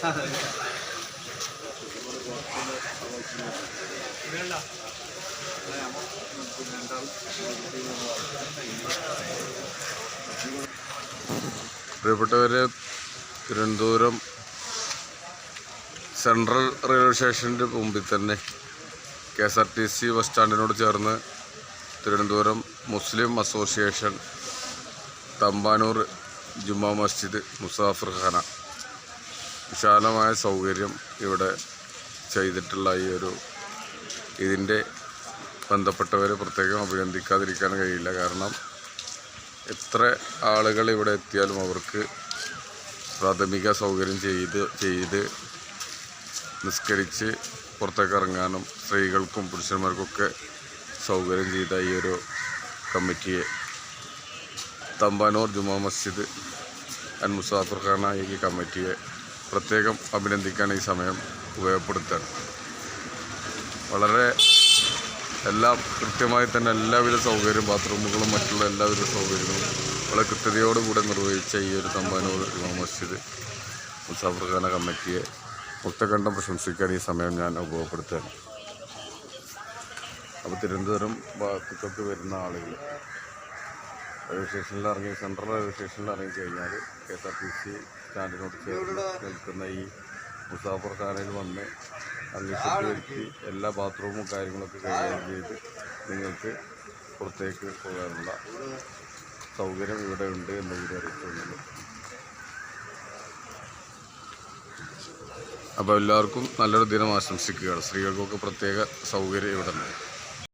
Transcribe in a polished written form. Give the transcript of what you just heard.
പ്രിയപ്പെട്ടവരെ, Thiruvananthapuram central railway സ്റ്റേഷൻ്റെ മുമ്പിൽ തന്നെ KSRTC ബസ് സ്റ്റാൻഡിനോട് ചേർന്ന് തിരുവനന്തപുരം മുസ്ലിം അസോസിയേഷൻ തമ്പാനൂർ ജുമാ മസ്ജിദ് മുസാഫിർ ഖാന വിശാലമായ സൗകര്യം ഇവിടെ ചെയ്തിട്ടുള്ള ഇതിൻ്റെ ബന്ധപ്പെട്ടവരെ പ്രത്യേകം അഭിനന്ദിക്കാതിരിക്കാൻ കഴിയില്ല. കാരണം എത്ര ആളുകൾ ഇവിടെ എത്തിയാലും അവർക്ക് പ്രാഥമിക സൗകര്യം ചെയ്ത് നിസ്കരിച്ച് പുറത്തേക്ക് ഇറങ്ങാനും സ്ത്രീകൾക്കും പുരുഷന്മാർക്കൊക്കെ സൗകര്യം ചെയ്ത ഈ ഒരു കമ്മിറ്റിയെ, തമ്പാനൂർ ജുമാ മസ്ജിദ് ആൻഡ് മുസാഫിർ ഖാന ഈ കമ്മിറ്റിയെ പ്രത്യേകം അഭിനന്ദിക്കാൻ ഈ സമയം ഉപയോഗപ്പെടുത്തുകയാണ്. വളരെ എല്ലാം കൃത്യമായി തന്നെ എല്ലാവിധ സൗകര്യം, ബാത്റൂമുകളും മറ്റുള്ള എല്ലാവിധ സൗകര്യങ്ങളും വളരെ കൃത്യതയോടുകൂടെ നിർവഹിച്ച ഈ ഒരു തമ്പാനൂർ ജുമാ മസ്ജിദ് മുസാഫിർ ഖാന കമ്മിറ്റിയെ മുക്തകണ്ഠം പ്രശംസിക്കാൻ ഈ സമയം ഞാൻ ഉപയോഗപ്പെടുത്തുകയാണ്. അപ്പോൾ തിരുവനന്തപുരം ഭാഗത്തേക്കൊക്കെ വരുന്ന ആളുകൾ റെയിൽവേ സ്റ്റേഷനിൽ ഇറങ്ങി, സെൻട്രൽ റെയിൽവേ സ്റ്റേഷനിൽ ഇറങ്ങി കഴിഞ്ഞാൽ KSRTC സ്റ്റാൻഡിനോട് ചേർന്ന് നിൽക്കുന്ന ഈ മുസാഫിർ ഖാനയിൽ വന്ന് അന്വേഷിച്ച് വരുത്തി എല്ലാ ബാത്റൂമും കാര്യങ്ങളൊക്കെ കൈകാര്യം ചെയ്ത് നിങ്ങൾക്ക് പുറത്തേക്ക് പോകാനുള്ള സൗകര്യം ഇവിടെ ഉണ്ട് എന്നതിനെ അറിയിച്ചുകൊണ്ടുണ്ട്. അപ്പോൾ എല്ലാവർക്കും നല്ലൊരു ദിനം ആശംസിക്കുകയാണ്. സ്ത്രീകൾക്കൊക്കെ പ്രത്യേക സൗകര്യം ഇവിടെ ഉണ്ട്.